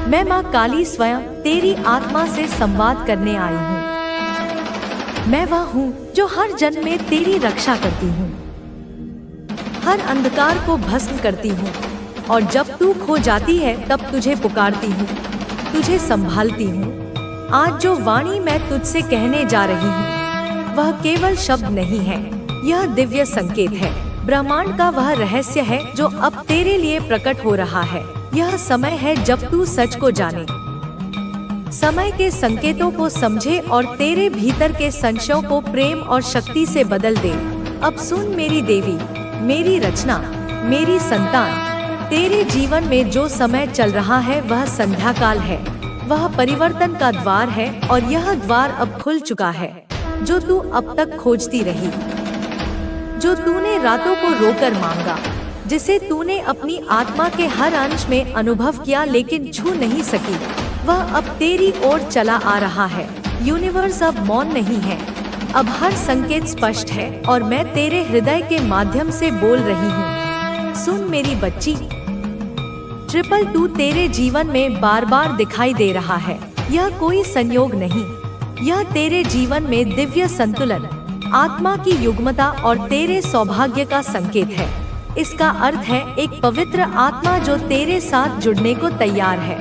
मैं माँ काली स्वयं तेरी आत्मा से संवाद करने आई हूँ। मैं वह हूँ जो हर जन्म में तेरी रक्षा करती हूँ, हर अंधकार को भस्म करती हूँ, और जब तू खो जाती है तब तुझे पुकारती हूँ, तुझे संभालती हूँ। आज जो वाणी मैं तुझसे कहने जा रही हूँ वह केवल शब्द नहीं है, यह दिव्य संकेत है। ब्रह्मांड का वह रहस्य है जो अब तेरे लिए प्रकट हो रहा है। यह समय है जब तू सच को जाने, समय के संकेतों को समझे और तेरे भीतर के संशयों को प्रेम और शक्ति से बदल दे। अब सुन मेरी देवी, मेरी रचना, मेरी संतान, तेरे जीवन में जो समय चल रहा है वह संध्या काल है, वह परिवर्तन का द्वार है और यह द्वार अब खुल चुका है। जो तू अब तक खोजती रही, जो तूने रातों को रोकर मांगा, जिसे तूने अपनी आत्मा के हर अंश में अनुभव किया लेकिन छू नहीं सकी, वह अब तेरी ओर चला आ रहा है। यूनिवर्स अब मौन नहीं है, अब हर संकेत स्पष्ट है और मैं तेरे हृदय के माध्यम से बोल रही हूँ। सुन मेरी बच्ची, 222 तेरे जीवन में बार बार दिखाई दे रहा है। यह कोई संयोग नहीं, यह तेरे जीवन में दिव्य संतुलन, आत्मा की युग्मता और तेरे सौभाग्य का संकेत है। इसका अर्थ है एक पवित्र आत्मा जो तेरे साथ जुड़ने को तैयार है।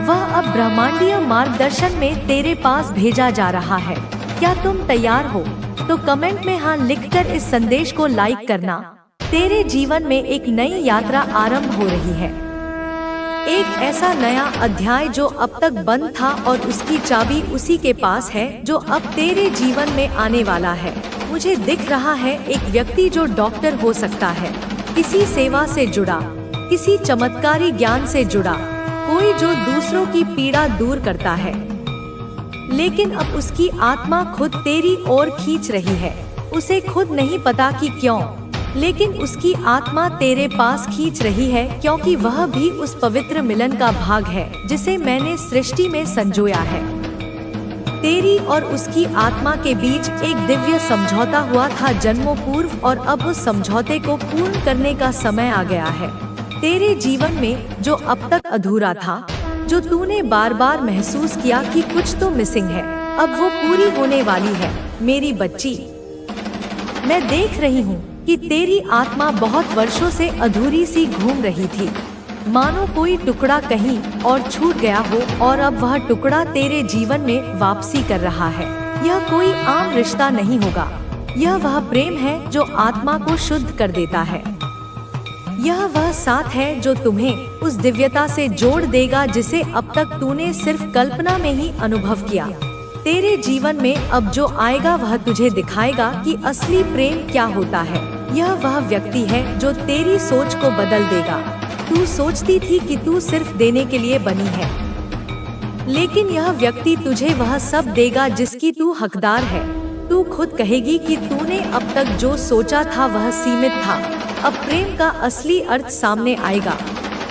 वह अब ब्रह्मांडीय मार्गदर्शन में तेरे पास भेजा जा रहा है। क्या तुम तैयार हो? तो कमेंट में हाँ लिखकर इस संदेश को लाइक करना। तेरे जीवन में एक नई यात्रा आरंभ हो रही है, एक ऐसा नया अध्याय जो अब तक बंद था और उसकी चाबी उसी के पास है जो अब तेरे जीवन में आने वाला है। मुझे दिख रहा है एक व्यक्ति जो डॉक्टर हो सकता है, किसी सेवा से जुड़ा, किसी चमत्कारी ज्ञान से जुड़ा, कोई जो दूसरों की पीड़ा दूर करता है। लेकिन अब उसकी आत्मा खुद तेरी ओर खींच रही है। उसे खुद नहीं पता कि क्यों, लेकिन उसकी आत्मा तेरे पास खींच रही है क्योंकि वह भी उस पवित्र मिलन का भाग है जिसे मैंने सृष्टि में संजोया है। तेरी और उसकी आत्मा के बीच एक दिव्य समझौता हुआ था जन्मों पूर्व, और अब उस समझौते को पूर्ण करने का समय आ गया है। तेरे जीवन में जो अब तक अधूरा था, जो तूने बार बार महसूस किया कि कुछ तो मिसिंग है, अब वो पूरी होने वाली है। मेरी बच्ची, मैं देख रही हूँ कि तेरी आत्मा बहुत वर्षों से अधूरी सी घूम रही थी, मानो कोई टुकड़ा कहीं और छूट गया हो और अब वह टुकड़ा तेरे जीवन में वापसी कर रहा है। यह कोई आम रिश्ता नहीं होगा, यह वह प्रेम है जो आत्मा को शुद्ध कर देता है। यह वह साथ है जो तुम्हें उस दिव्यता से जोड़ देगा जिसे अब तक तूने सिर्फ कल्पना में ही अनुभव किया। तेरे जीवन में अब जो आएगा वह तुझे दिखाएगा कि असली प्रेम क्या होता है। यह वह व्यक्ति है जो तेरी सोच को बदल देगा। तू सोचती थी कि तू सिर्फ देने के लिए बनी है, लेकिन यह व्यक्ति तुझे वह सब देगा जिसकी तू हकदार है। तू खुद कहेगी कि तूने अब तक जो सोचा था वह सीमित था, अब प्रेम का असली अर्थ सामने आएगा।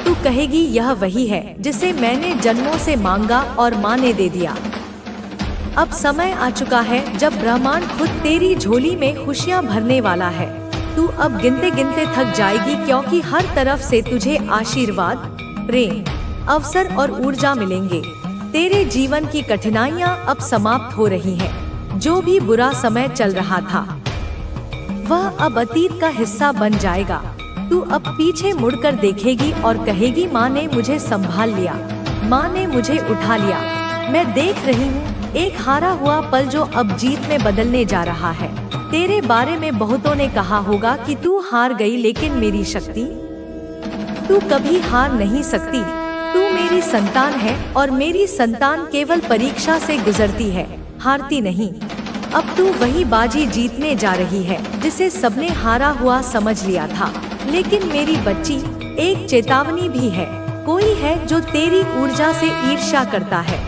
तू कहेगी यह वही है जिसे मैंने जन्मों से मांगा और माँ ने दे दिया। अब समय आ चुका है जब ब्रह्मांड खुद तेरी झोली में खुशियाँ भरने वाला है। तू अब गिनते गिनते थक जाएगी क्योंकि हर तरफ से तुझे आशीर्वाद, प्रेम, अवसर और ऊर्जा मिलेंगे। तेरे जीवन की कठिनाइयाँ अब समाप्त हो रही हैं। जो भी बुरा समय चल रहा था वह अब अतीत का हिस्सा बन जाएगा। तू अब पीछे मुड़कर देखेगी और कहेगी माँ ने मुझे संभाल लिया, माँ ने मुझे उठा लिया। मैं देख रही हूँ एक हारा हुआ पल जो अब जीत में बदलने जा रहा है। तेरे बारे में बहुतों ने कहा होगा कि तू हार गई, लेकिन मेरी शक्ति, तू कभी हार नहीं सकती। तू मेरी संतान है और मेरी संतान केवल परीक्षा से गुजरती है, हारती नहीं। अब तू वही बाजी जीतने जा रही है जिसे सबने हारा हुआ समझ लिया था। लेकिन मेरी बच्ची, एक चेतावनी भी है। कोई है जो तेरी ऊर्जा से ईर्ष्या करता है,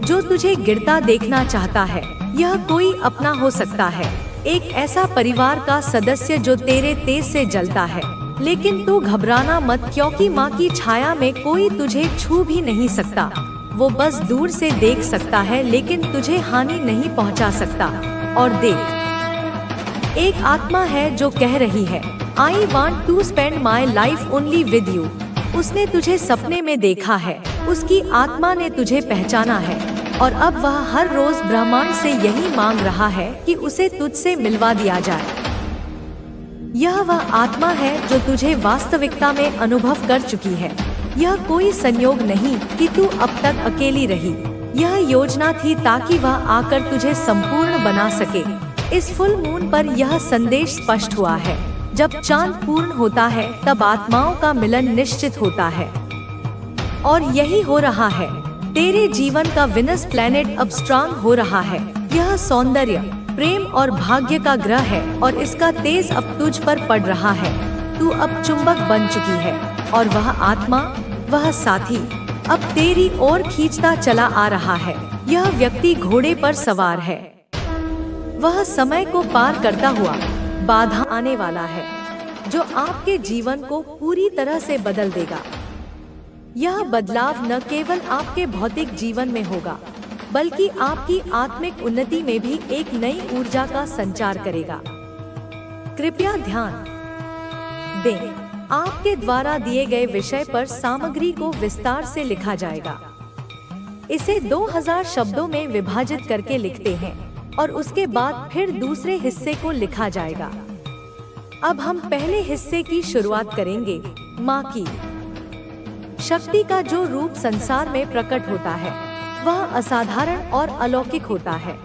जो तुझे गिरता देखना चाहता है। यह कोई अपना हो सकता है, एक ऐसा परिवार का सदस्य जो तेरे तेज से जलता है। लेकिन तू घबराना मत, क्योंकि माँ की छाया में कोई तुझे छू भी नहीं सकता। वो बस दूर से देख सकता है लेकिन तुझे हानि नहीं पहुँचा सकता। और देख, एक आत्मा है जो कह रही है, I want to spend my life only with you। उसने तुझे सपने में देखा है, उसकी आत्मा ने तुझे पहचाना है और अब वह हर रोज ब्रह्मांड से यही मांग रहा है कि उसे तुझसे मिलवा दिया जाए। यह वह आत्मा है जो तुझे वास्तविकता में अनुभव कर चुकी है। यह कोई संयोग नहीं कि तू अब तक अकेली रही। यह योजना थी ताकि वह आकर तुझे संपूर्ण बना सके। इस फुल मून पर यह संदेश स्पष्ट हुआ है। जब चांद पूर्ण होता है तब आत्माओं का मिलन निश्चित होता है और यही हो रहा है। तेरे जीवन का विनस प्लैनेट अब स्ट्रांग हो रहा है। यह सौंदर्य, प्रेम और भाग्य का ग्रह है और इसका तेज अब तुझ पर पड़ रहा है। तू अब चुंबक बन चुकी है और वह आत्मा, वह साथी अब तेरी ओर खींचता चला आ रहा है। यह व्यक्ति घोड़े पर सवार है। वह समय को पार करता हुआ बाधा आने वाला है जो आपके जीवन को पूरी तरह से बदल देगा। यह बदलाव न केवल आपके भौतिक जीवन में होगा बल्कि आपकी आत्मिक उन्नति में भी एक नई ऊर्जा का संचार करेगा। कृपया ध्यान दें, आपके द्वारा दिए गए विषय पर सामग्री को विस्तार से लिखा जाएगा। इसे 2000 शब्दों में विभाजित करके लिखते हैं और उसके बाद फिर दूसरे हिस्से को लिखा जाएगा। अब हम पहले हिस्से की शुरुआत करेंगे। माँ की शक्ति का जो रूप संसार में प्रकट होता है वह असाधारण और अलौकिक होता है।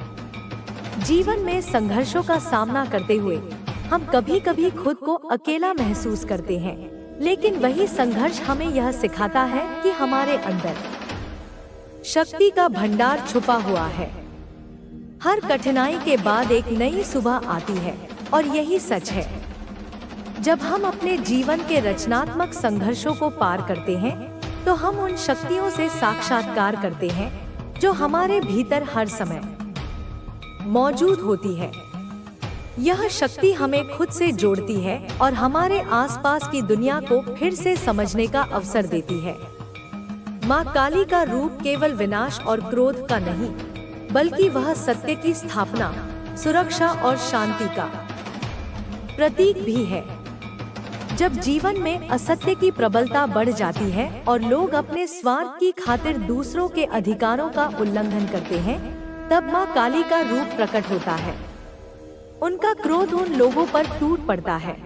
जीवन में संघर्षों का सामना करते हुए हम कभी कभी खुद को अकेला महसूस करते हैं, लेकिन वही संघर्ष हमें यह सिखाता है कि हमारे अंदर शक्ति का भंडार छुपा हुआ है। हर कठिनाई के बाद एक नई सुबह आती है और यही सच है। जब हम अपने जीवन के रचनात्मक संघर्षों को पार करते हैं तो हम उन शक्तियों से साक्षात्कार करते हैं जो हमारे भीतर हर समय मौजूद होती है। यह शक्ति हमें खुद से जोड़ती है और हमारे आसपास की दुनिया को फिर से समझने का अवसर देती है। माँ काली का रूप केवल विनाश और क्रोध का नहीं बल्कि वह सत्य की स्थापना, सुरक्षा और शांति का प्रतीक भी है। जब जीवन में असत्य की प्रबलता बढ़ जाती है और लोग अपने स्वार्थ की खातिर दूसरों के अधिकारों का उल्लंघन करते हैं, तब माँ काली का रूप प्रकट होता है। उनका क्रोध उन लोगों पर टूट पड़ता है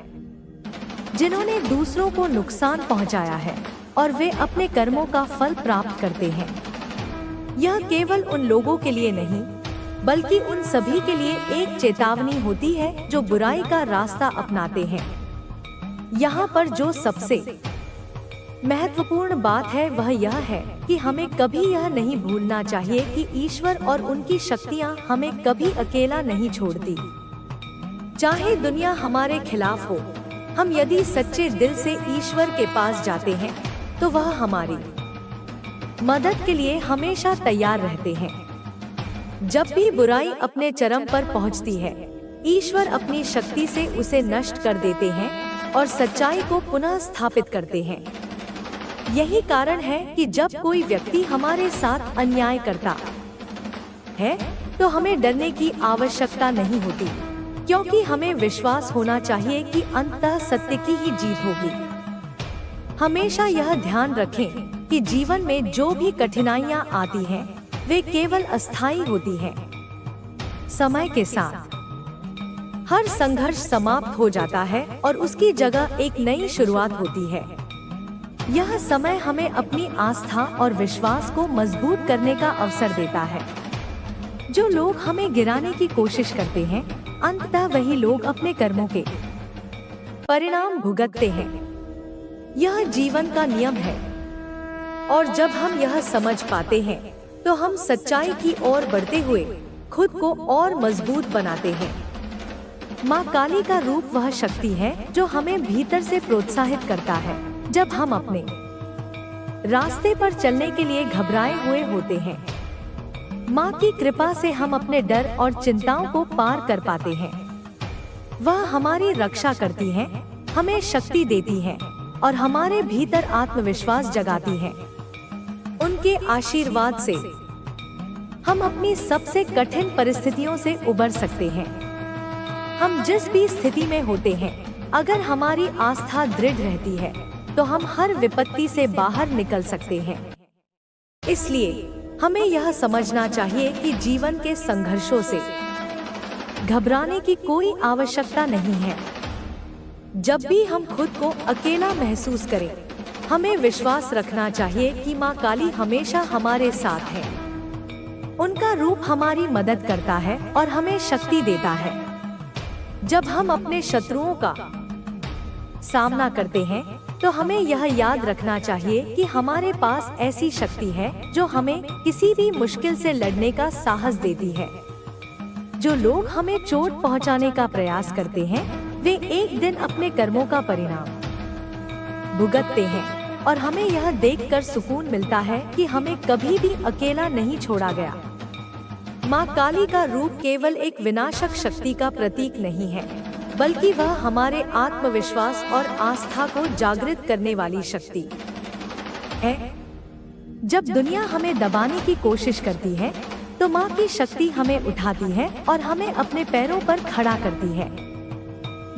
जिन्होंने दूसरों को नुकसान पहुंचाया है और वे अपने कर्मों का फल प्राप्त करते हैं। यह केवल उन लोगों के लिए नहीं बल्कि उन सभी के लिए एक चेतावनी होती है जो बुराई का रास्ता अपनाते हैं। यहाँ पर जो सबसे महत्वपूर्ण बात है वह यह है कि हमें कभी यह नहीं भूलना चाहिए कि ईश्वर और उनकी शक्तियाँ हमें कभी अकेला नहीं छोड़ती। चाहे दुनिया हमारे खिलाफ हो, हम यदि सच्चे दिल से ईश्वर के पास जाते हैं तो वह हमारी मदद के लिए हमेशा तैयार रहते हैं। जब भी बुराई अपने चरम पर पहुंचती है, ईश्वर अपनी शक्ति से उसे नष्ट कर देते हैं और सच्चाई को पुनः स्थापित करते हैं। यही कारण है कि जब कोई व्यक्ति हमारे साथ अन्याय करता है तो हमें डरने की आवश्यकता नहीं होती, क्योंकि हमें विश्वास होना चाहिए कि अंततः सत्य की ही जीत होगी। हमेशा यह ध्यान रखें कि जीवन में जो भी कठिनाइयाँ आती हैं, वे केवल अस्थायी होती हैं। समय के साथ हर संघर्ष समाप्त हो जाता है और उसकी जगह एक नई शुरुआत होती है। यह समय हमें अपनी आस्था और विश्वास को मजबूत करने का अवसर देता है। जो लोग हमें गिराने की कोशिश करते हैं, अंततः वही लोग अपने कर्मों के परिणाम भुगतते हैं। यह जीवन का नियम है और जब हम यह समझ पाते हैं तो हम सच्चाई की ओर बढ़ते हुए खुद को और मजबूत बनाते हैं। माँ काली का रूप वह शक्ति है जो हमें भीतर से प्रोत्साहित करता है जब हम अपने रास्ते पर चलने के लिए घबराए हुए होते हैं। माँ की कृपा से हम अपने डर और चिंताओं को पार कर पाते हैं। वह हमारी रक्षा करती हैं, हमें शक्ति देती हैं और हमारे भीतर आत्मविश्वास जगाती हैं। उनके आशीर्वाद से हम अपनी सबसे कठिन परिस्थितियों से उबर सकते हैं। हम जिस भी स्थिति में होते हैं, अगर हमारी आस्था दृढ़ रहती है तो हम हर विपत्ति से बाहर निकल सकते हैं। इसलिए हमें यह समझना चाहिए कि जीवन के संघर्षों से घबराने की कोई आवश्यकता नहीं है। जब भी हम खुद को अकेला महसूस करें, हमें विश्वास रखना चाहिए कि माँ काली हमेशा हमारे साथ है। उनका रूप हमारी मदद करता है और हमें शक्ति देता है। जब हम अपने शत्रुओं का सामना करते हैं तो हमें यह याद रखना चाहिए कि हमारे पास ऐसी शक्ति है जो हमें किसी भी मुश्किल से लड़ने का साहस देती है। जो लोग हमें चोट पहुंचाने का प्रयास करते हैं, वे एक दिन अपने कर्मों का परिणाम भुगतते हैं और हमें यह देखकर सुकून मिलता है कि हमें कभी भी अकेला नहीं छोड़ा गया। माँ काली का रूप केवल एक विनाशक शक्ति का प्रतीक नहीं है, बल्कि वह हमारे आत्मविश्वास और आस्था को जागृत करने वाली शक्ति है। जब दुनिया हमें दबाने की कोशिश करती है, तो माँ की शक्ति हमें उठाती है और हमें अपने पैरों पर खड़ा करती है।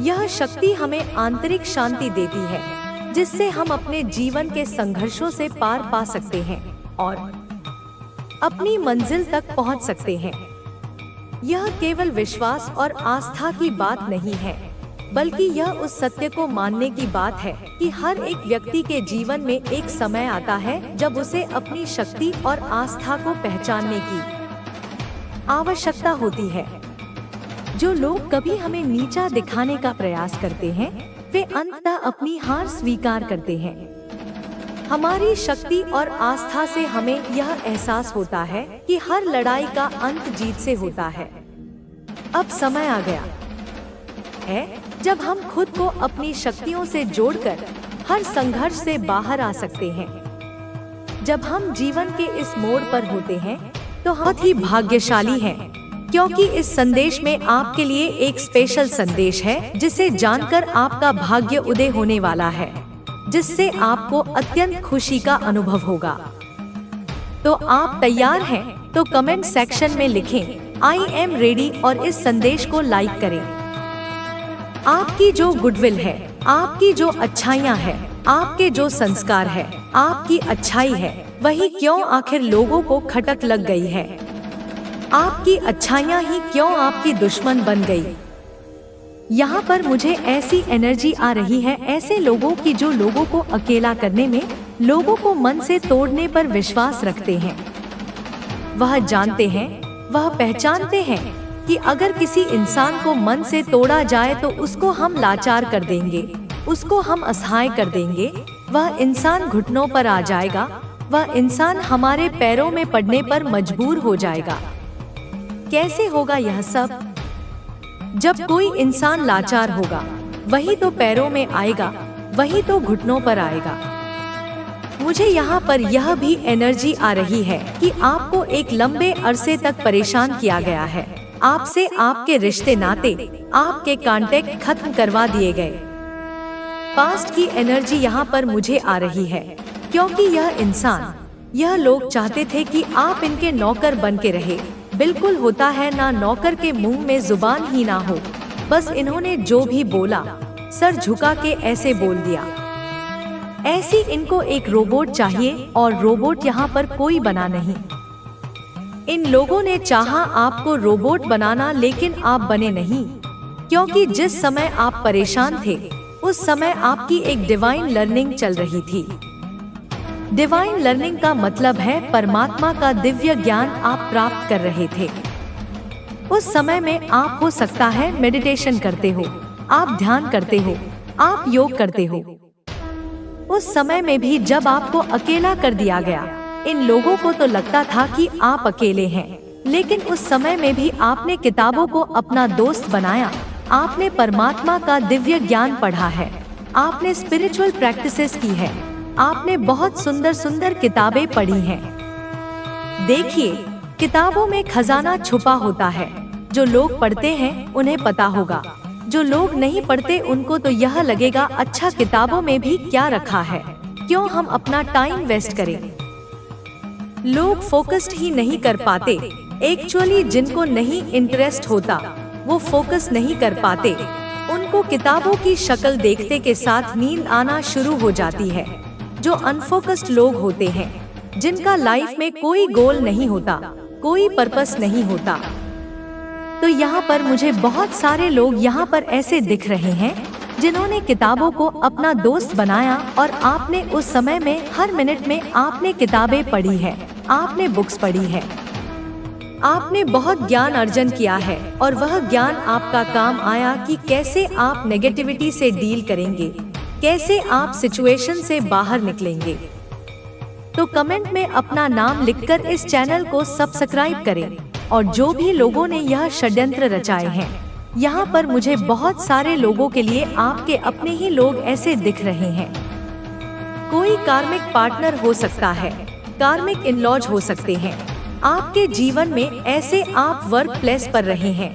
यह शक्ति हमें आंतरिक शांति देती है, जिससे हम अपने जीवन के संघर्षों से पार पा सकते हैं और अपनी मंजिल तक पहुंच सकते हैं। यह केवल विश्वास और आस्था की बात नहीं है, बल्कि यह उस सत्य को मानने की बात है कि हर एक व्यक्ति के जीवन में एक समय आता है जब उसे अपनी शक्ति और आस्था को पहचानने की आवश्यकता होती है। जो लोग कभी हमें नीचा दिखाने का प्रयास करते हैं, वे अंततः अपनी हार स्वीकार करते हैं। हमारी शक्ति और आस्था से हमें यह एहसास होता है कि हर लड़ाई का अंत जीत से होता है। अब समय आ गया है जब हम खुद को अपनी शक्तियों से जोड़कर हर संघर्ष से बाहर आ सकते हैं। जब हम जीवन के इस मोड़ पर होते हैं तो हम बहुत ही भाग्यशाली हैं, क्योंकि इस संदेश में आपके लिए एक स्पेशल संदेश है जिसे जानकर आपका भाग्य उदय होने वाला है, जिससे आपको अत्यंत खुशी का अनुभव होगा। तो आप तैयार हैं? तो कमेंट सेक्शन में लिखें आई एम रेडी और इस संदेश को लाइक करें। आपकी जो गुडविल है, आपकी जो अच्छाइयाँ है, आपके जो संस्कार है, आपकी अच्छाई है, वही क्यों आखिर लोगों को खटक लग गई है? आपकी अच्छाइयाँ ही क्यों आपकी दुश्मन बन गई? यहाँ पर मुझे ऐसी एनर्जी आ रही है ऐसे लोगों की जो लोगों को अकेला करने में, लोगों को मन से तोड़ने पर विश्वास रखते हैं। वह जानते हैं, वह पहचानते हैं कि अगर किसी इंसान को मन से तोड़ा जाए तो उसको हम लाचार कर देंगे, उसको हम असहाय कर देंगे, वह इंसान घुटनों पर आ जाएगा, वह इंसान हमारे पैरों में पड़ने पर मजबूर हो जाएगा। कैसे होगा यह सब? जब कोई इंसान लाचार होगा, वही तो पैरों में आएगा, वही तो घुटनों पर आएगा। मुझे यहाँ पर यह भी एनर्जी आ रही है कि आपको एक लंबे अरसे तक परेशान किया गया है। आपसे आपके रिश्ते नाते, आपके कांटेक्ट खत्म करवा दिए गए। पास्ट की एनर्जी यहाँ पर मुझे आ रही है, क्योंकि यह इंसान, यह लोग चाहते थे कि आप इनके नौकर बन के रहे। बिल्कुल होता है ना, नौकर के मुंह में जुबान ही ना हो, बस इन्होंने जो भी बोला सर झुका के ऐसे बोल दिया। ऐसी इनको एक रोबोट चाहिए और रोबोट यहाँ पर कोई बना नहीं। इन लोगों ने चाहा आपको रोबोट बनाना, लेकिन आप बने नहीं, क्योंकि जिस समय आप परेशान थे उस समय आपकी एक डिवाइन लर्निंग चल रही थी। डिवाइन लर्निंग का मतलब है परमात्मा का दिव्य ज्ञान आप प्राप्त कर रहे थे। उस समय में आप हो सकता है मेडिटेशन करते हो, आप ध्यान करते हो, आप योग करते हो। उस समय में भी जब आपको अकेला कर दिया गया, इन लोगों को तो लगता था कि आप अकेले हैं, लेकिन उस समय में भी आपने किताबों को अपना दोस्त बनाया, आपने परमात्मा का दिव्य ज्ञान पढ़ा है, आपने स्पिरिचुअल प्रैक्टिसेस की है, आपने बहुत सुंदर सुंदर किताबें पढ़ी हैं। देखिए, किताबों में खजाना छुपा होता है। जो लोग पढ़ते हैं उन्हें पता होगा, जो लोग नहीं पढ़ते उनको तो यह लगेगा अच्छा किताबों में भी क्या रखा है, क्यों हम अपना टाइम वेस्ट करें। लोग फोकस्ड ही नहीं कर पाते। एक्चुअली जिनको नहीं इंटरेस्ट होता वो फोकस नहीं कर पाते, उनको आपको किताबों की शक्ल देखते के साथ नींद आना शुरू हो जाती है। जो अनफोकस्ड लोग होते हैं, जिनका लाइफ में कोई गोल नहीं होता, कोई पर्पस नहीं होता। तो यहाँ पर मुझे बहुत सारे लोग यहाँ पर ऐसे दिख रहे हैं जिन्होंने किताबों को अपना दोस्त बनाया, और आपने उस समय में हर मिनट में आपने किताबें पढ़ी है, आपने बुक्स पढ़ी है, आपने बहुत ज्ञान अर्जन किया है, और वह ज्ञान आपका काम आया कि कैसे आप नेगेटिविटी से डील करेंगे, कैसे आप सिचुएशन से बाहर निकलेंगे। तो कमेंट में अपना नाम लिखकर इस चैनल को सब्सक्राइब करें। और जो भी लोगों ने यह षड्यंत्र रचाए हैं, यहाँ पर मुझे बहुत सारे लोगों के लिए आपके अपने ही लोग ऐसे दिख रहे हैं। कोई कार्मिक पार्टनर हो सकता है, कार्मिक इन-लॉज हो सकते हैं आपके जीवन में। ऐसे आप वर्क प्लेस पर रहे हैं,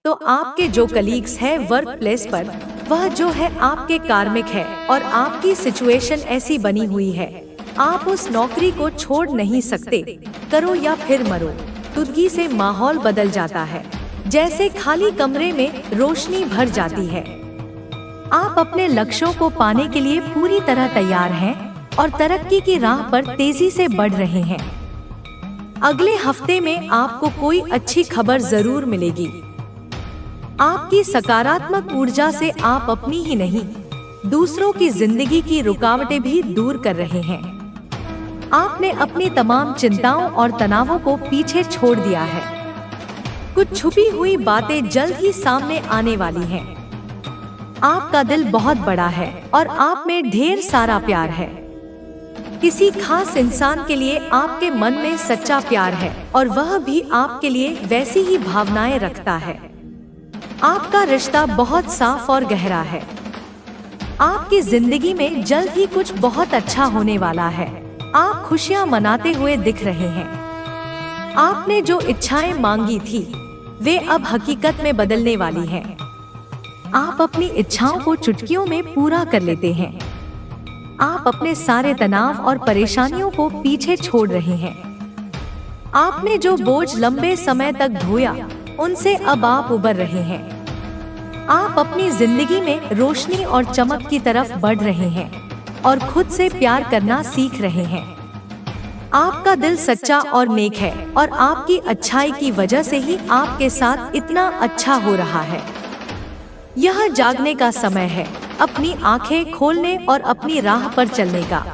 तो आपके जो कलीग्स हैं वर्क प्लेस पर, वह जो है आपके कार्मिक है, और आपकी सिचुएशन ऐसी बनी हुई है, आप उस नौकरी को छोड़ नहीं सकते। करो या फिर मरो, तुदगी से माहौल बदल जाता है, जैसे खाली कमरे में रोशनी भर जाती है। आप अपने लक्ष्यों को पाने के लिए पूरी तरह तैयार हैं और तरक्की की राह पर तेजी से बढ़ रहे हैं। अगले हफ्ते में आपको कोई अच्छी खबर जरूर मिलेगी। आपकी सकारात्मक ऊर्जा से आप अपनी ही नहीं, दूसरों की जिंदगी की रुकावटें भी दूर कर रहे हैं। आपने अपनी तमाम चिंताओं और तनावों को पीछे छोड़ दिया है। कुछ छुपी हुई बातें जल्द ही सामने आने वाली हैं। आपका दिल बहुत बड़ा है और आप में ढेर सारा प्यार है। किसी खास इंसान के लिए आपके मन में सच्चा प्यार है, और वह भी आपके लिए वैसी ही भावनाएं रखता है। आपका रिश्ता बहुत साफ और गहरा है। आपकी जिंदगी में जल्द ही कुछ बहुत अच्छा होने वाला है। आप खुशियां मनाते हुए दिख रहे हैं। आपने जो इच्छाएं मांगी थी, वे अब हकीकत में बदलने वाली हैं। आप अपनी इच्छाओं को चुटकियों में पूरा कर लेते हैं। आप अपने सारे तनाव और परेशानियों को पीछे छोड़ रहे हैं। आपने जो बोझ लंबे समय तक ढोया, उनसे अब आप उबर रहे हैं। आप अपनी जिंदगी में रोशनी और चमक की तरफ बढ़ रहे हैं और खुद से प्यार करना सीख रहे हैं। आपका दिल सच्चा और नेक है, और आपकी अच्छाई की वजह से ही आपके साथ इतना अच्छा हो रहा है। यह जागने का समय है, अपनी आंखें खोलने और अपनी राह पर चलने का।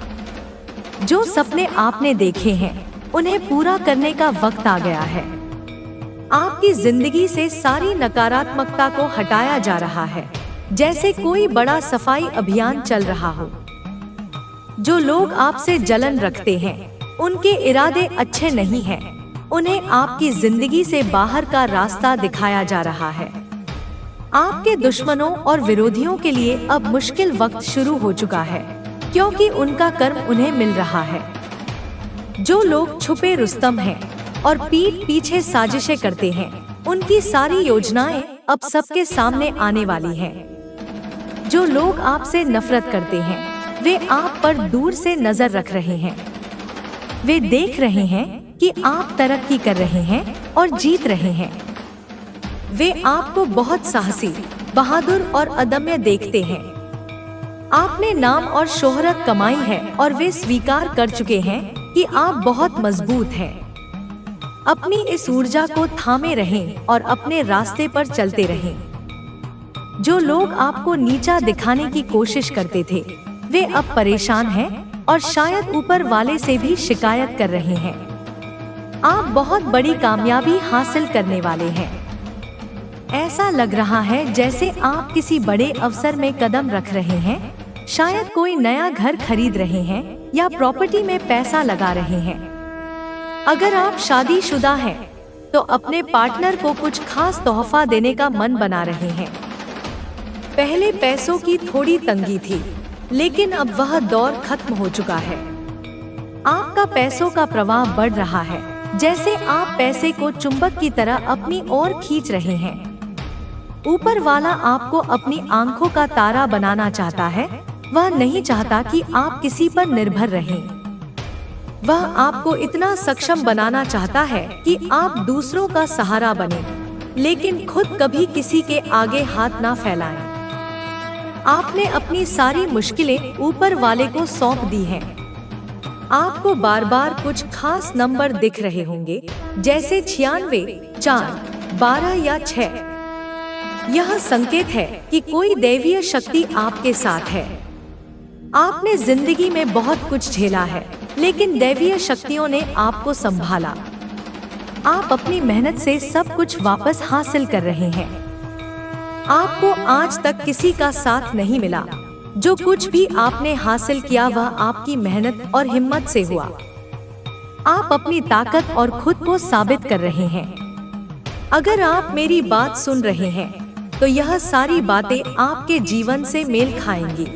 जो सपने आपने देखे हैं, उन्हें पूरा करने का वक्त आ गया है। आपकी जिंदगी से सारी नकारात्मकता को हटाया जा रहा है, जैसे कोई बड़ा सफाई अभियान चल रहा हो। जो लोग आपसे जलन रखते हैं, उनके इरादे अच्छे नहीं हैं। उन्हें आपकी जिंदगी से बाहर का रास्ता दिखाया जा रहा है। आपके दुश्मनों और विरोधियों के लिए अब मुश्किल वक्त शुरू हो चुका है, क्योंकि उनका कर्म उन्हें मिल रहा है। जो लोग छुपे रुस्तम हैं और पीठ पीछे साजिशें करते हैं, उनकी सारी योजनाएं अब सबके सामने आने वाली हैं। जो लोग आपसे नफरत करते हैं, वे आप पर दूर से नजर रख रहे हैं। वे देख रहे हैं कि आप तरक्की कर रहे हैं और जीत रहे हैं। वे आपको बहुत साहसी, बहादुर और अदम्य देखते हैं। आपने नाम और शोहरत कमाई है, और वे स्वीकार कर चुके हैं कि आप बहुत मजबूत हैं। अपनी इस ऊर्जा को थामे रहें और अपने रास्ते पर चलते रहें। जो लोग आपको नीचा दिखाने की कोशिश करते थे, वे अब परेशान हैं और शायद ऊपर वाले से भी शिकायत कर रहे हैं। आप बहुत बड़ी कामयाबी हासिल करने वाले हैं। ऐसा लग रहा है जैसे आप किसी बड़े अवसर में कदम रख रहे हैं। शायद कोई नया घर खरीद रहे हैं या प्रॉपर्टी में पैसा लगा रहे हैं। अगर आप शादीशुदा हैं, तो अपने पार्टनर को कुछ खास तोहफा देने का मन बना रहे हैं। पहले पैसों की थोड़ी तंगी थी, लेकिन अब वह दौर खत्म हो चुका है। आपका पैसों का प्रवाह बढ़ रहा है, जैसे आप पैसे को चुंबक की तरह अपनी ओर खींच रहे हैं। ऊपर वाला आपको अपनी आंखों का तारा बनाना चाहता है। वह नहीं चाहता कि आप किसी पर निर्भर रहें। वह आपको इतना सक्षम बनाना चाहता है कि आप दूसरों का सहारा बने, लेकिन खुद कभी किसी के आगे हाथ ना फैलाएं। आपने अपनी सारी मुश्किलें ऊपर वाले को सौंप दी हैं। आपको बार बार कुछ खास नंबर दिख रहे होंगे, जैसे 96, 4, 12 या 6। यह संकेत है कि कोई दैवीय शक्ति आपके साथ है। आपने जिंदगी में बहुत कुछ झेला है, लेकिन दैवीय शक्तियों ने आपको संभाला। आप अपनी मेहनत से सब कुछ वापस हासिल कर रहे हैं। आपको आज तक किसी का साथ नहीं मिला। जो कुछ भी आपने हासिल किया वह आपकी मेहनत और हिम्मत से हुआ। आप अपनी ताकत और खुद को साबित कर रहे हैं। अगर आप मेरी बात सुन रहे हैं, तो यह सारी बातें आपके जीवन से मेल खाएंगी।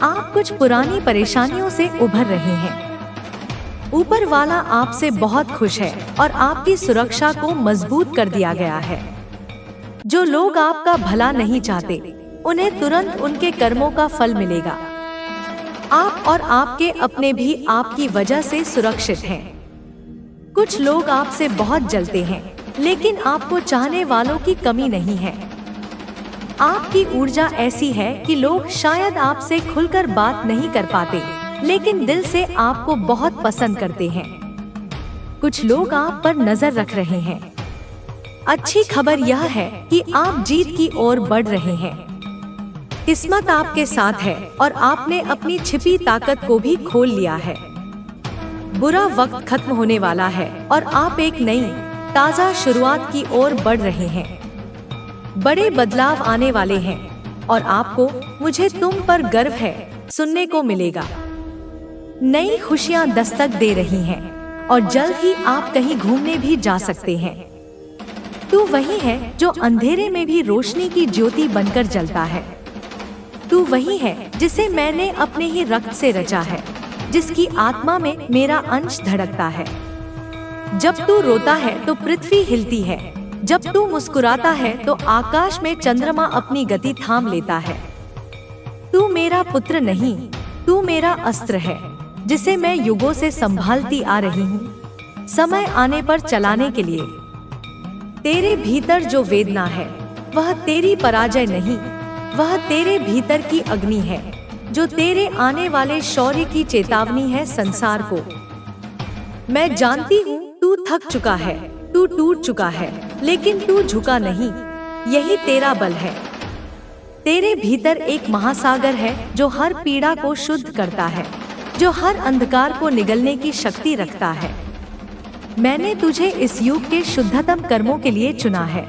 आप कुछ पुरानी परेशानियों से उभर रहे हैं। ऊपर वाला आपसे बहुत खुश है और आपकी सुरक्षा को मजबूत कर दिया गया है। जो लोग आपका भला नहीं चाहते, उन्हें तुरंत उनके कर्मों का फल मिलेगा। आप और आपके अपने भी आपकी वजह से सुरक्षित हैं। कुछ लोग आपसे बहुत जलते हैं, लेकिन आपको चाहने वालों की कमी नहीं है। आपकी ऊर्जा ऐसी है कि लोग शायद आपसे खुलकर बात नहीं कर पाते, लेकिन दिल से आपको बहुत पसंद करते हैं। कुछ लोग आप पर नजर रख रहे हैं। अच्छी खबर यह है कि आप जीत की ओर बढ़ रहे हैं। किस्मत आपके साथ है और आपने अपनी छिपी ताकत को भी खोल लिया है। बुरा वक्त खत्म होने वाला है और आप एक नई ताजा शुरुआत की ओर बढ़ रहे हैं। बड़े बदलाव आने वाले हैं और आपको "मुझे तुम पर गर्व है" सुनने को मिलेगा। नई खुशियां दस्तक दे रही हैं और जल्द ही आप कहीं घूमने भी जा सकते हैं। तू वही है जो अंधेरे में भी रोशनी की ज्योति बनकर जलता है। तू वही है जिसे मैंने अपने ही रक्त से रचा है, जिसकी आत्मा में मेरा अंश धड़कता है। जब तू रोता है तो पृथ्वी हिलती है, जब तू मुस्कुराता है तो आकाश में चंद्रमा अपनी गति थाम लेता है। तू मेरा पुत्र नहीं, तू मेरा अस्त्र है, जिसे मैं युगों से संभालती आ रही हूँ, समय आने पर चलाने के लिए। तेरे भीतर जो वेदना है, वह तेरी पराजय नहीं, वह तेरे भीतर की अग्नि है, जो तेरे आने वाले शौर्य की चेतावनी है संसार को। मैं जानती हूँ तू थक चुका है, तू टूट चुका है, लेकिन तू झुका नहीं। यही तेरा बल है। तेरे भीतर एक महासागर है जो हर पीड़ा को शुद्ध करता है, जो हर अंधकार को निगलने की शक्ति रखता है। मैंने तुझे इस युग के शुद्धतम कर्मों के लिए चुना है।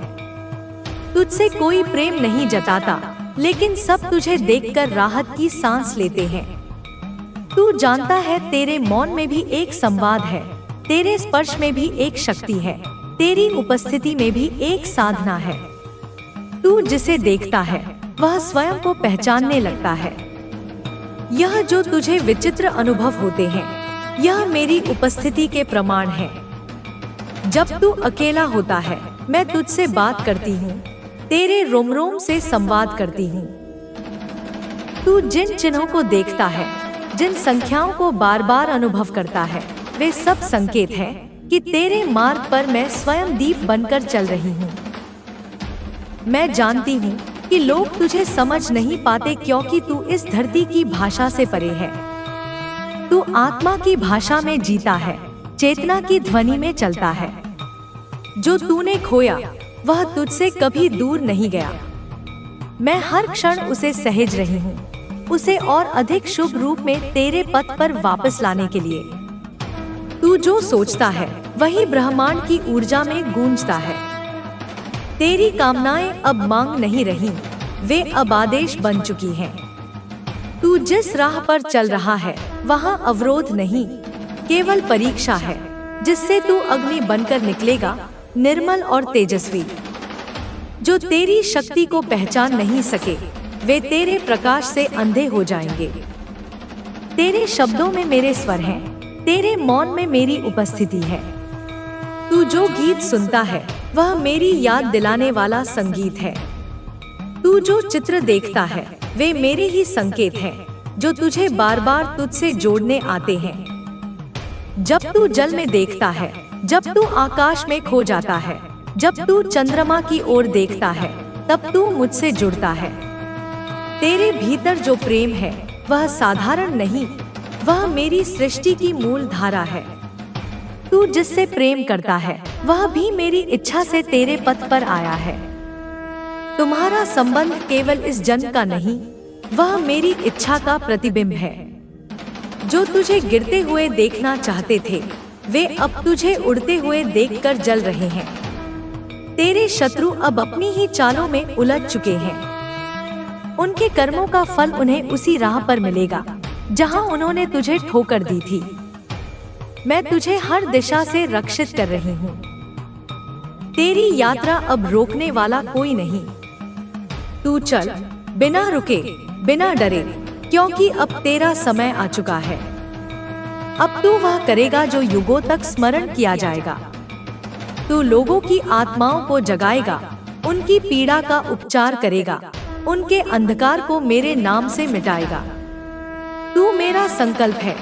तुझसे कोई प्रेम नहीं जताता, लेकिन सब तुझे देखकर राहत की सांस लेते हैं। तू जानता है तेरे मौन में भी एक संवाद है, तेरे स्पर्श में भी एक शक्ति है, तेरी उपस्थिति में भी एक साधना है। तू जिसे देखता है वह स्वयं को पहचानने लगता है। यह जो तुझे विचित्र अनुभव होते हैं, यह मेरी उपस्थिति के प्रमाण है। जब तू अकेला होता है, मैं तुझसे बात करती हूँ, तेरे रोम रोम से संवाद करती हूँ। तू जिन चिन्हों को देखता है, जिन संख्याओं को बार बार अनुभव करता है, वे सब संकेत हैं कि तेरे मार्ग पर मैं स्वयं दीप बनकर चल रही हूँ। मैं जानती हूँ कि लोग तुझे समझ नहीं पाते, क्योंकि तू इस धरती की भाषा से परे है। तू आत्मा की भाषा में जीता है, चेतना की ध्वनि में चलता है। जो तूने खोया वह तुझसे कभी दूर नहीं गया। मैं हर क्षण उसे सहेज रही हूँ, उसे और अधिक शुभ रूप में तेरे पथ पर वापस लाने के लिए। तू जो सोचता है वही ब्रह्मांड की ऊर्जा में गूंजता है। तेरी कामनाएं अब मांग नहीं रही, वे अब आदेश बन चुकी हैं। तू जिस राह पर चल रहा है वहाँ अवरोध नहीं, केवल परीक्षा है, जिससे तू अग्नि बनकर निकलेगा, निर्मल और तेजस्वी। जो तेरी शक्ति को पहचान नहीं सके, वे तेरे प्रकाश से अंधे हो जाएंगे। तेरे शब्दों में मेरे स्वर हैं, तेरे मौन में मेरी उपस्थिति है। तू जो गीत सुनता है वह मेरी याद दिलाने वाला संगीत है। तू जो चित्र देखता है वे मेरे ही संकेत हैं, जो तुझे बार बार तुझसे जोड़ने आते हैं। जब तू जल में देखता है, जब तू आकाश में खो जाता है, जब तू चंद्रमा की ओर देखता है, तब तू मुझसे जुड़ता है। तेरे भीतर जो प्रेम है वह साधारण नहीं, वह मेरी सृष्टि की मूल धारा है। तू जिससे प्रेम करता है वह भी मेरी इच्छा से तेरे पथ पर आया है। तुम्हारा संबंध केवल इस जन्म का नहीं, वह मेरी इच्छा का प्रतिबिंब है। जो तुझे गिरते हुए देखना चाहते थे वे अब तुझे उड़ते हुए देखकर जल रहे हैं। तेरे शत्रु अब अपनी ही चालों में उलझ चुके हैं। उनके कर्मों का फल उन्हें उसी राह पर मिलेगा जहां उन्होंने तुझे ठोकर दी थी। मैं तुझे हर दिशा से रक्षित कर रही हूँ। तेरी यात्रा अब रोकने वाला कोई नहीं। तू चल, बिना रुके, बिना डरे, क्योंकि अब तेरा समय आ चुका है। अब तू वह करेगा जो युगों तक स्मरण किया जाएगा। तू लोगों की आत्माओं को जगाएगा, उनकी पीड़ा का उपचार करेगा, उनके अंधकार को मेरे नाम से मिटाएगा। तू मेरा संकल्प है।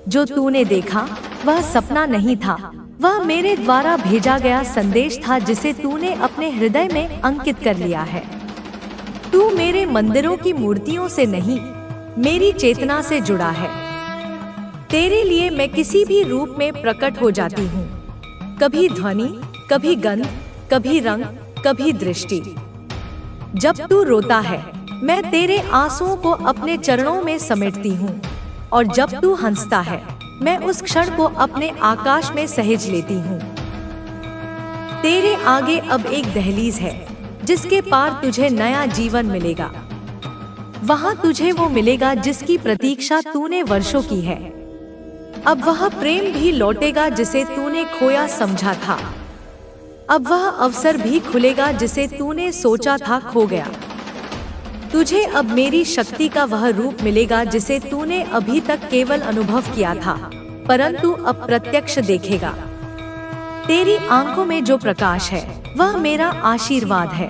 जो तूने देखा वह सपना नहीं था, वह मेरे द्वारा भेजा गया संदेश था जिसे तूने अपने हृदय में अंकित कर लिया है। तू मेरे मंदिरों की मूर्तियों से नहीं, मेरी चेतना से जुड़ा है। तेरे लिए मैं किसी भी रूप में प्रकट हो जाती हूँ। कभी ध्वनि, कभी गंध, कभी रंग, कभी दृष्टि। जब तू रोता है मैं तेरे आंसुओं को अपने चरणों में समेटती हूँ, और जब तू हंसता है मैं उस क्षण को अपने आकाश में सहेज लेती हूँ। तेरे आगे अब एक दहलीज है जिसके पार तुझे नया जीवन मिलेगा। वहाँ तुझे वो मिलेगा जिसकी प्रतीक्षा तूने वर्षों की है। अब वह प्रेम भी लौटेगा जिसे तूने खोया समझा था। अब वह अवसर भी खुलेगा जिसे तूने सोचा था खो गया। तुझे अब मेरी शक्ति का वह रूप मिलेगा जिसे तूने अभी तक केवल अनुभव किया था, परंतु अब प्रत्यक्ष देखेगा। तेरी आंखों में जो प्रकाश है वह मेरा आशीर्वाद है।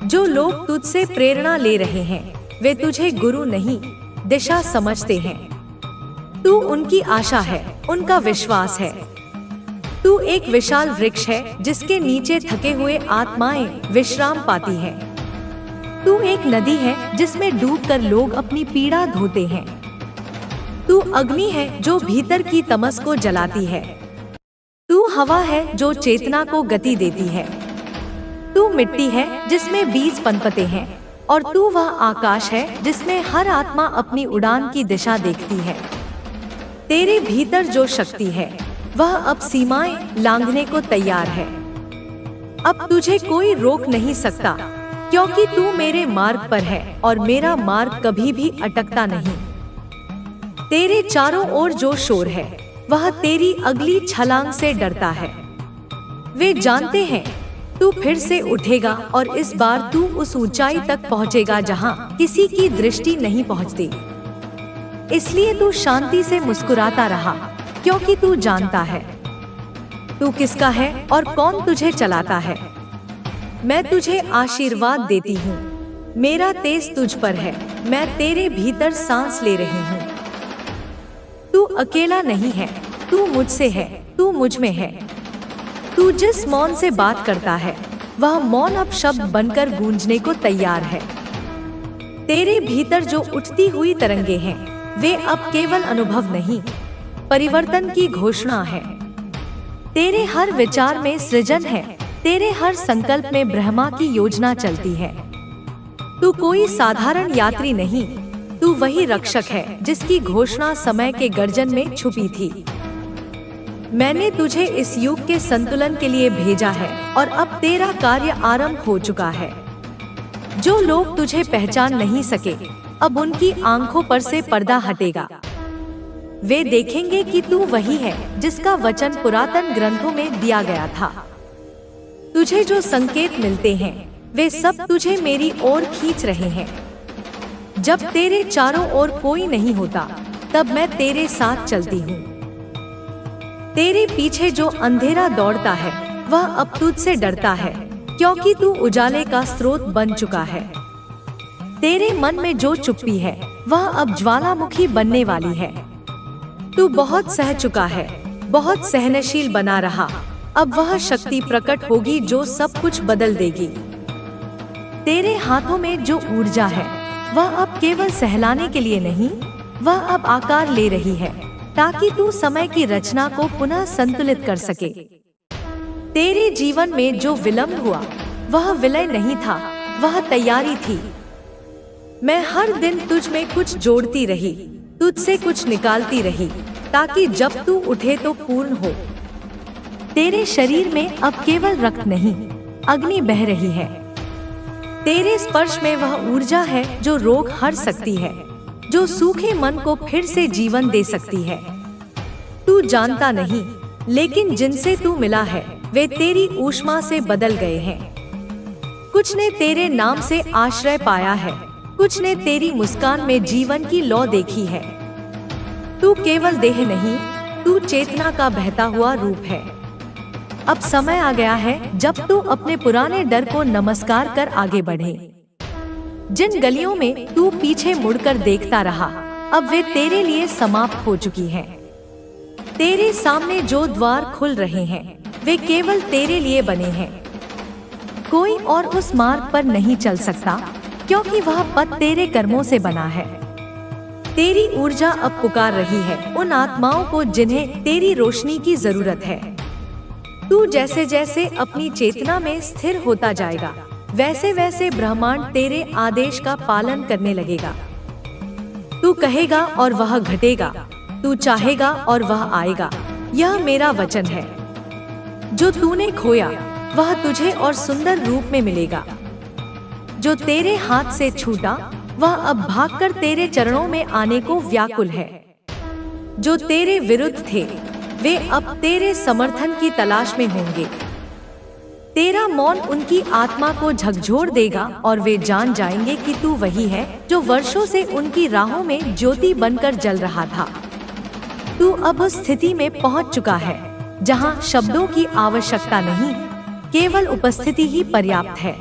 जो लोग तुझसे प्रेरणा ले रहे हैं वे तुझे गुरु नहीं, दिशा समझते हैं। तू उनकी आशा है, उनका विश्वास है। तू एक विशाल वृक्ष है जिसके नीचे थके हुए आत्माएं विश्राम पाती हैं। तू एक नदी है जिसमें डूबकर लोग अपनी पीड़ा धोते हैं। तू अग्नि है जो भीतर की तमस को जलाती है। तू हवा है जो चेतना को गति देती है। तू मिट्टी है जिसमें बीज पनपते हैं, और तू वह आकाश है जिसमें हर आत्मा अपनी उड़ान की दिशा देखती है। तेरे भीतर जो शक्ति है वह अब सीमाएं लांघने को तैयार है। अब तुझे कोई रोक नहीं सकता, क्योंकि तू मेरे मार्ग पर है और मेरा मार्ग कभी भी अटकता नहीं। तेरे चारों ओर जो शोर है वह तेरी अगली छलांग से डरता है। वे जानते हैं तू फिर से उठेगा और इस बार तू उस ऊंचाई तक पहुंचेगा जहां किसी की दृष्टि नहीं पहुंचती। इसलिए तू शांति से मुस्कुराता रहा, क्योंकि तू जानता है तू किसका है और कौन तुझे चलाता है। मैं तुझे आशीर्वाद देती हूँ। मेरा तेज तुझ पर है, मैं तेरे भीतर सांस ले रही हूँ। तू अकेला नहीं है, तू मुझसे है, तू मुझ में है। तू जिस मौन से बात करता है वह मौन अब शब्द बनकर गूंजने को तैयार है। तेरे भीतर जो उठती हुई तरंगे हैं वे अब केवल अनुभव नहीं, परिवर्तन की घोषणा है। तेरे हर विचार में सृजन है, तेरे हर संकल्प में ब्रह्मा की योजना चलती है। तू कोई साधारण यात्री नहीं, तू वही रक्षक है जिसकी घोषणा समय के गर्जन में छुपी थी। मैंने तुझे इस युग के संतुलन के लिए भेजा है और अब तेरा कार्य आरंभ हो चुका है। जो लोग तुझे पहचान नहीं सके अब उनकी आंखों पर से पर्दा हटेगा। वे देखेंगे कि तू वही है जिसका वचन पुरातन ग्रंथों में दिया गया था। तुझे जो संकेत मिलते हैं वे सब तुझे मेरी ओर खींच रहे हैं। जब तेरे चारों ओर कोई नहीं होता तब मैं तेरे साथ चलती हूँ। तेरे पीछे जो अंधेरा दौड़ता है वह अब तुझसे डरता है, क्योंकि तू उजाले का स्रोत बन चुका है। तेरे मन में जो चुप्पी है वह अब ज्वालामुखी बनने वाली है। तू बहुत सह चुका है, बहुत सहनशील बना रहा। अब वह शक्ति प्रकट होगी जो सब कुछ बदल देगी। तेरे हाथों में जो ऊर्जा है वह अब केवल सहलाने के लिए नहीं, वह अब आकार ले रही है ताकि तू समय की रचना को पुनः संतुलित कर सके। तेरे जीवन में जो विलंब हुआ वह विलय नहीं था, वह तैयारी थी। मैं हर दिन तुझ में कुछ जोड़ती रही, तुझसे कुछ निकालती रही, ताकि जब तू उठे तो पूर्ण हो। तेरे शरीर में अब केवल रक्त नहीं, अग्नि बह रही है। तेरे स्पर्श में वह ऊर्जा है जो रोग हर सकती है, जो सूखे मन को फिर से जीवन दे सकती है। तू जानता नहीं, लेकिन जिनसे तू मिला है वे तेरी ऊष्मा से बदल गए हैं। कुछ ने तेरे नाम से आश्रय पाया है, कुछ ने तेरी मुस्कान में जीवन की लौ देखी है। तू केवल देह नहीं, तू चेतना का बहता हुआ रूप है। अब समय आ गया है जब तू अपने पुराने डर को नमस्कार कर आगे बढ़े। जिन गलियों में तू पीछे मुड़कर देखता रहा, अब वे तेरे लिए समाप्त हो चुकी हैं। तेरे सामने जो द्वार खुल रहे हैं वे केवल तेरे लिए बने हैं। कोई और उस मार्ग पर नहीं चल सकता, क्योंकि वह पथ तेरे कर्मों से बना है। तेरी ऊर्जा अब पुकार रही है उन आत्माओं को जिन्हें तेरी रोशनी की जरूरत है। तू जैसे जैसे अपनी चेतना में स्थिर होता जाएगा, वैसे वैसे ब्रह्मांड तेरे आदेश का पालन करने लगेगा। तू कहेगा और वह घटेगा, तू चाहेगा और वह आएगा। यह मेरा वचन है। जो तूने खोया वह तुझे और सुंदर रूप में मिलेगा। जो तेरे हाथ से छूटा वह अब भागकर तेरे चरणों में आने को व्याकुल है। जो तेरे विरुद्ध थे वे अब तेरे समर्थन की तलाश में होंगे। तेरा मौन उनकी आत्मा को झकझोर देगा और वे जान जाएंगे कि तू वही है जो वर्षों से उनकी राहों में ज्योति बनकर जल रहा था। तू अब उस स्थिति में पहुंच चुका है जहां शब्दों की आवश्यकता नहीं, केवल उपस्थिति ही पर्याप्त है।